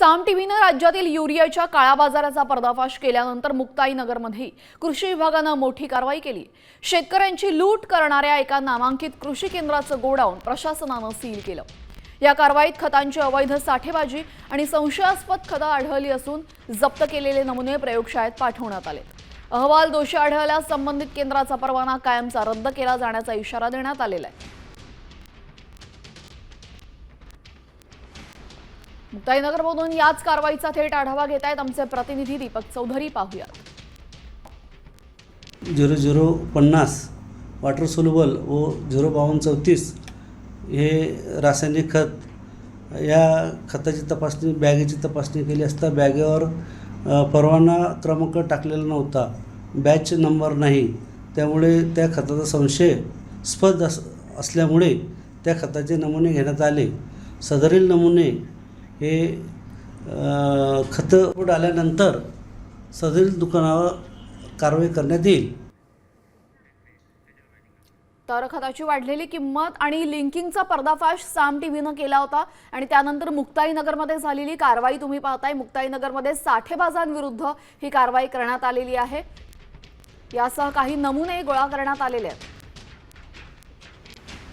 साम टीव्हीने राज्यातील युरियाच्या काळा बाजाराचा पर्दाफाश केल्यानंतर मुक्ताईनगरमध्ये कृषी विभागाने मोठी कारवाई केली। शेतकऱ्यांची लूट करणाऱ्या एका नामांकित कृषी केंद्राचं गोडाऊन प्रशासनाने सील केलं। या कारवाईत खतांची अवैध साठेबाजी आणि संशयास्पद खतं आढळली असून जप्त केलेले नमुने प्रयोगशाळेत पाठवण्यात आले। अहवाल दोषी आढळल्यास संबंधित केंद्राचा परवाना कायमचा रद्द केला जाण्याचा इशारा देण्यात आलेला आहे। मुक्ताईनगरमधून याच कारवाईचा थेट आढावा घेत आहेत आमचे प्रतिनिधी दीपक चौधरी। पाहूयात। 0050 वॉटर सोल्युबल व 05234 हे रासायनिक खत, या खताची तपासणी बॅगेची तपासणी केली असता बॅगेवर परवाना क्रमांक टाकलेला नव्हता, बॅच नंबर नाही, त्यामुळे त्या खताचा संशयास्पद असल्यामुळे त्या खताचे नमुने घेण्यात आले। सदरील नमुने हे खतं आल्यानंतर सदरील दुकानावर कारवाई करण्यात येईल। तर खताची वाढलेली किंमत आणि लिंकिंगचा पर्दाफाश साम टीव्हीने केला होता आणि त्यानंतर मुक्ताईनगरमध्ये झालेली कारवाई तुम्ही पाहताय। मुक्ताईनगरमध्ये साठेबाजांविरुद्ध ही कारवाई करण्यात आलेली आहे। यासह काही नमुने गोळा करण्यात आलेले आहेत।